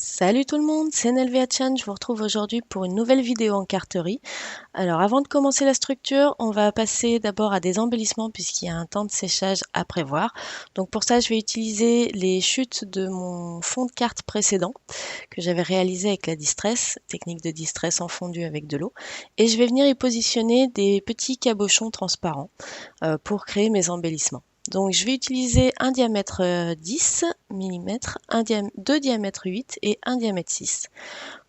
Salut tout le monde, c'est NLVA-chan, je vous retrouve aujourd'hui pour une nouvelle vidéo en carterie. Alors avant de commencer la structure, on va passer d'abord à des embellissements puisqu'il y a un temps de séchage à prévoir. Donc pour ça, je vais utiliser les chutes de mon fond de carte précédent que j'avais réalisé avec la distress, technique de distress en fondu avec de l'eau. Et je vais venir y positionner des petits cabochons transparents pour créer mes embellissements. Donc je vais utiliser un diamètre 10 mm, deux diamètres 8 et un diamètre 6.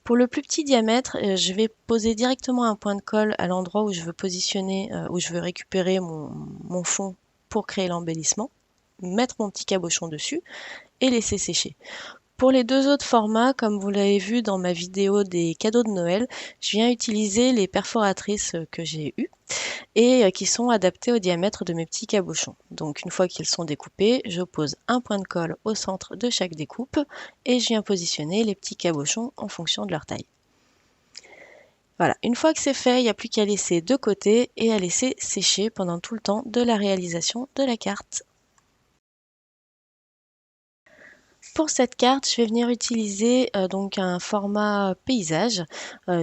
Pour le plus petit diamètre, je vais poser directement un point de colle à l'endroit où je veux positionner, où je veux récupérer mon fond pour créer l'embellissement, mettre mon petit cabochon dessus et laisser sécher. Pour les deux autres formats, comme vous l'avez vu dans ma vidéo des cadeaux de Noël, je viens utiliser les perforatrices que j'ai eues et qui sont adaptés au diamètre de mes petits cabochons. Donc une fois qu'ils sont découpés, je pose un point de colle au centre de chaque découpe et je viens positionner les petits cabochons en fonction de leur taille. Voilà, une fois que c'est fait, il n'y a plus qu'à laisser de côté et à laisser sécher pendant tout le temps de la réalisation de la carte. Pour cette carte, je vais venir utiliser donc un format paysage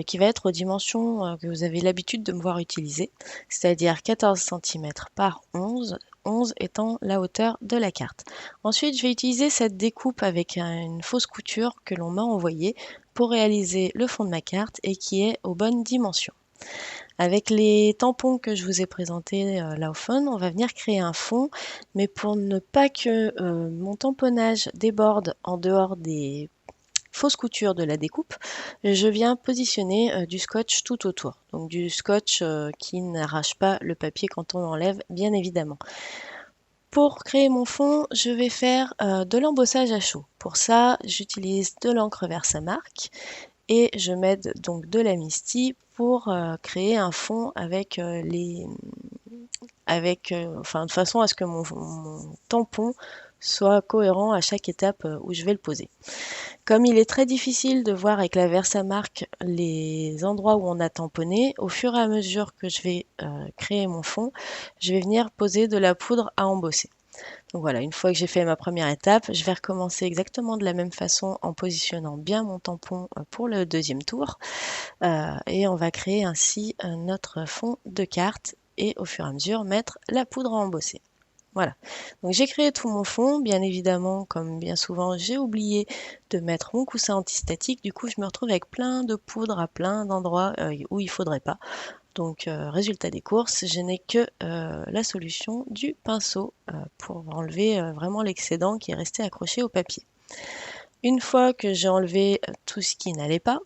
qui va être aux dimensions que vous avez l'habitude de me voir utiliser, c'est-à-dire 14 cm par 11, 11 étant la hauteur de la carte. Ensuite, je vais utiliser cette découpe avec une fausse couture que l'on m'a envoyée pour réaliser le fond de ma carte et qui est aux bonnes dimensions. Avec les tampons que je vous ai présentés là au fun, on va venir créer un fond, mais pour ne pas que mon tamponnage déborde en dehors des fausses coutures de la découpe, je viens positionner du scotch tout autour. Donc du scotch qui n'arrache pas le papier quand on l'enlève, bien évidemment. Pour créer mon fond, je vais faire de l'embossage à chaud. Pour ça, j'utilise de l'encre Versamark et je m'aide donc de la Misty pour créer un fond avec enfin de façon à ce que mon tampon soit cohérent à chaque étape où je vais le poser. Comme il est très difficile de voir avec la Versamark les endroits où on a tamponné, au fur et à mesure que je vais créer mon fond, je vais venir poser de la poudre à embosser. Donc voilà, une fois que j'ai fait ma première étape, je vais recommencer exactement de la même façon en positionnant bien mon tampon pour le deuxième tour. Et on va créer ainsi notre fond de carte et au fur et à mesure mettre la poudre à embosser. Voilà, donc j'ai créé tout mon fond, bien évidemment, comme bien souvent, j'ai oublié de mettre mon coussin antistatique, du coup je me retrouve avec plein de poudre à plein d'endroits où il ne faudrait pas. Donc résultat des courses, je n'ai que la solution du pinceau pour enlever vraiment l'excédent qui est resté accroché au papier. Une fois que j'ai enlevé tout ce qui n'allait pas,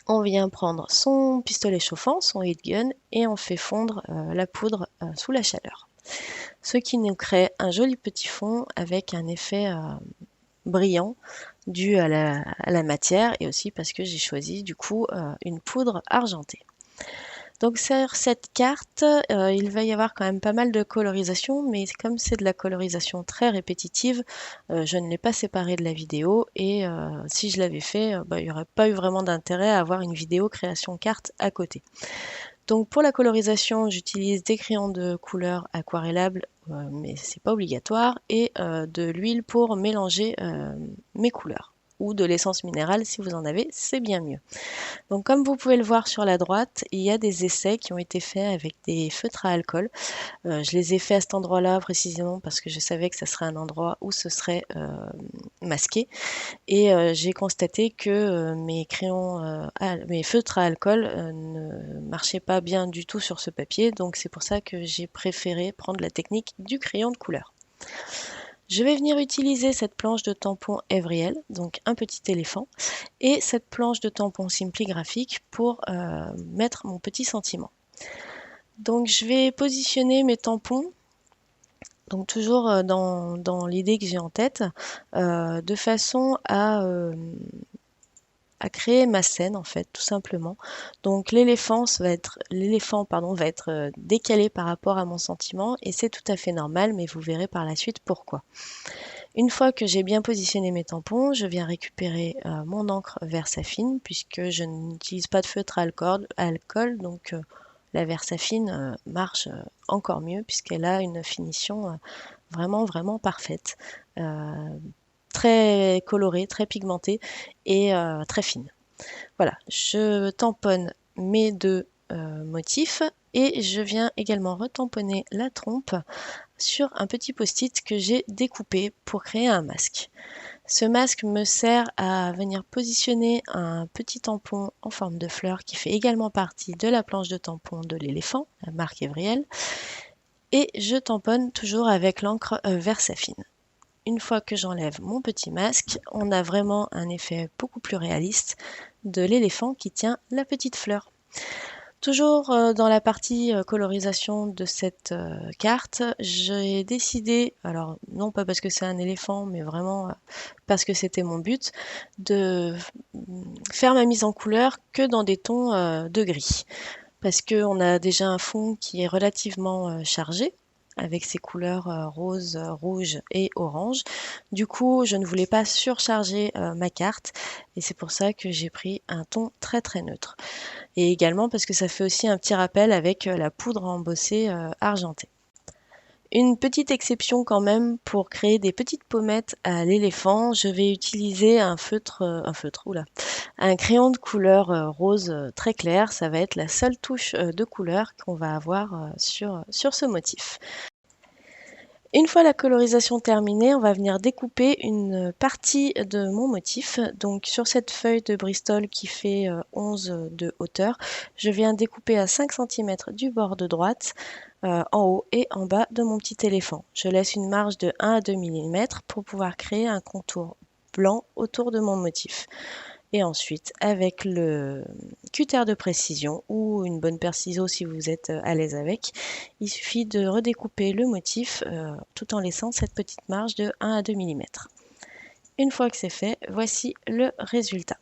on vient prendre son pistolet chauffant, son heat gun, et on fait fondre la poudre sous la chaleur. Ce qui nous crée un joli petit fond avec un effet brillant dû à la matière et aussi parce que j'ai choisi du coup une poudre argentée. Donc sur cette carte, il va y avoir quand même pas mal de colorisation, mais comme c'est de la colorisation très répétitive, je ne l'ai pas séparée de la vidéo et si je l'avais fait, il n'y aurait pas eu vraiment d'intérêt à avoir une vidéo création carte à côté. Donc pour la colorisation, j'utilise des crayons de couleur aquarellables, mais c'est pas obligatoire, et de l'huile pour mélanger mes couleurs ou de l'essence minérale si vous en avez, c'est bien mieux. Donc comme vous pouvez le voir sur la droite, il y a des essais qui ont été faits avec des feutres à alcool. Je les ai faits à cet endroit-là précisément parce que je savais que ça serait un endroit où ce serait masqué. Et j'ai constaté que mes feutres à alcool ne marchaient pas bien du tout sur ce papier. Donc c'est pour ça que j'ai préféré prendre la technique du crayon de couleur. Je vais venir utiliser cette planche de tampon Evriel, donc un petit éléphant, et cette planche de tampon Simply Graphique pour mettre mon petit sentiment. Donc je vais positionner mes tampons, donc toujours dans l'idée que j'ai en tête, de façon à créer ma scène en fait, tout simplement. Donc l'éléphant va être décalé par rapport à mon sentiment et c'est tout à fait normal, mais vous verrez par la suite pourquoi. Une fois que j'ai bien positionné mes tampons, je viens récupérer mon encre Versafine puisque je n'utilise pas de feutre à alcool, donc la Versafine marche encore mieux puisqu'elle a une finition vraiment parfaite. très colorée, très pigmentée et très fine. Voilà, je tamponne mes deux motifs et je viens également retamponner la trompe sur un petit post-it que j'ai découpé pour créer un masque. Ce masque me sert à venir positionner un petit tampon en forme de fleur qui fait également partie de la planche de tampon de l'éléphant, la marque Evriel, et je tamponne toujours avec l'encre Versafine. Une fois que j'enlève mon petit masque, on a vraiment un effet beaucoup plus réaliste de l'éléphant qui tient la petite fleur. Toujours dans la partie colorisation de cette carte, j'ai décidé, alors non pas parce que c'est un éléphant, mais vraiment parce que c'était mon but, de faire ma mise en couleur que dans des tons de gris. Parce qu'on a déjà un fond qui est relativement chargé, avec ses couleurs rose, rouge et orange. Du coup, je ne voulais pas surcharger ma carte et c'est pour ça que j'ai pris un ton très très neutre. Et également parce que ça fait aussi un petit rappel avec la poudre embossée argentée. Une petite exception quand même pour créer des petites pommettes à l'éléphant, je vais utiliser oula, un crayon de couleur rose très clair. Ça va être la seule touche de couleur qu'on va avoir sur ce motif. Une fois la colorisation terminée, on va venir découper une partie de mon motif. Donc sur cette feuille de Bristol qui fait 11 de hauteur, je viens découper à 5 cm du bord de droite, en haut et en bas de mon petit éléphant. Je laisse une marge de 1 à 2 mm pour pouvoir créer un contour blanc autour de mon motif. Et ensuite, avec le cutter de précision ou une bonne paire de ciseaux si vous êtes à l'aise avec, il suffit de redécouper le motif tout en laissant cette petite marge de 1 à 2 mm. Une fois que c'est fait, voici le résultat.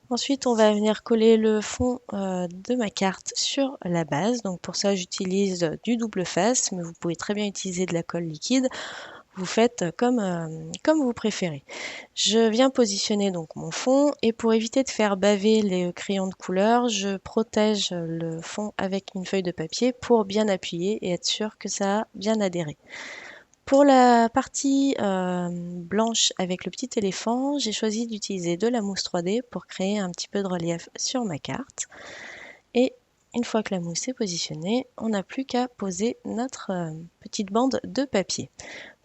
Ensuite, on va venir coller le fond de ma carte sur la base. Donc pour ça, j'utilise du double face, mais vous pouvez très bien utiliser de la colle liquide. Vous faites comme vous préférez. Je viens positionner donc mon fond et pour éviter de faire baver les crayons de couleur, je protège le fond avec une feuille de papier pour bien appuyer et être sûr que ça a bien adhéré. Pour la partie blanche avec le petit éléphant, j'ai choisi d'utiliser de la mousse 3D pour créer un petit peu de relief sur ma carte. Et une fois que la mousse est positionnée, on n'a plus qu'à poser notre petite bande de papier.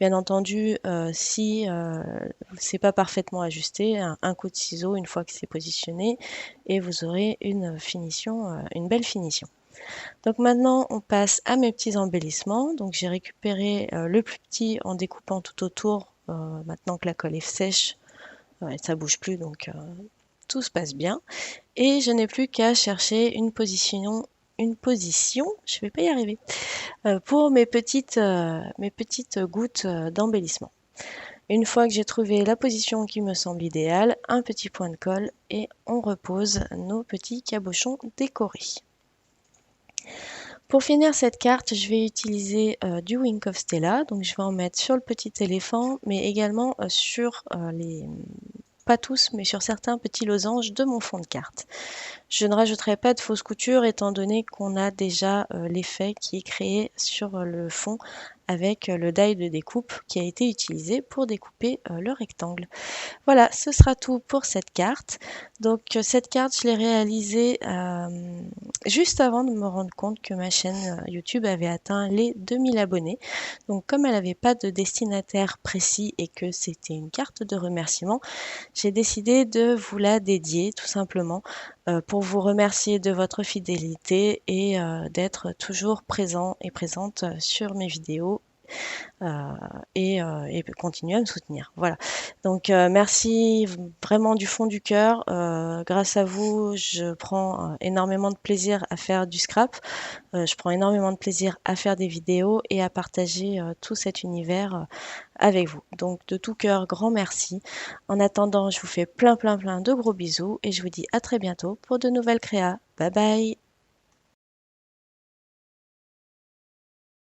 Bien entendu, si c'est pas parfaitement ajusté, un coup de ciseau une fois que c'est positionné et vous aurez une finition, une belle finition. Donc maintenant, on passe à mes petits embellissements. Donc j'ai récupéré le plus petit en découpant tout autour. Maintenant que la colle est sèche, ça bouge plus, donc tout se passe bien. Et je n'ai plus qu'à chercher une position, je vais pas y arriver, pour mes petites gouttes d'embellissement. Une fois que j'ai trouvé la position qui me semble idéale, un petit point de colle et on repose nos petits cabochons décorés. Pour finir cette carte, je vais utiliser du Wink of Stella. Donc je vais en mettre sur le petit éléphant, mais également sur pas tous, mais sur certains petits losanges de mon fond de carte. Je ne rajouterai pas de fausse couture étant donné qu'on a déjà l'effet qui est créé sur le fond avec le die de découpe qui a été utilisé pour découper le rectangle. Voilà, ce sera tout pour cette carte. Donc cette carte, je l'ai réalisée juste avant de me rendre compte que ma chaîne YouTube avait atteint les 2000 abonnés. Donc comme elle n'avait pas de destinataire précis et que c'était une carte de remerciement, j'ai décidé de vous la dédier tout simplement pour vous remercier de votre fidélité et d'être toujours présent et présente sur mes vidéos et continuer à me soutenir. Voilà. Donc merci vraiment du fond du cœur. Grâce à vous, je prends énormément de plaisir à faire du scrap. Je prends énormément de plaisir à faire des vidéos et à partager tout cet univers avec vous. Donc de tout cœur, grand merci. En attendant, je vous fais plein de gros bisous et je vous dis à très bientôt pour de nouvelles créas. Bye bye!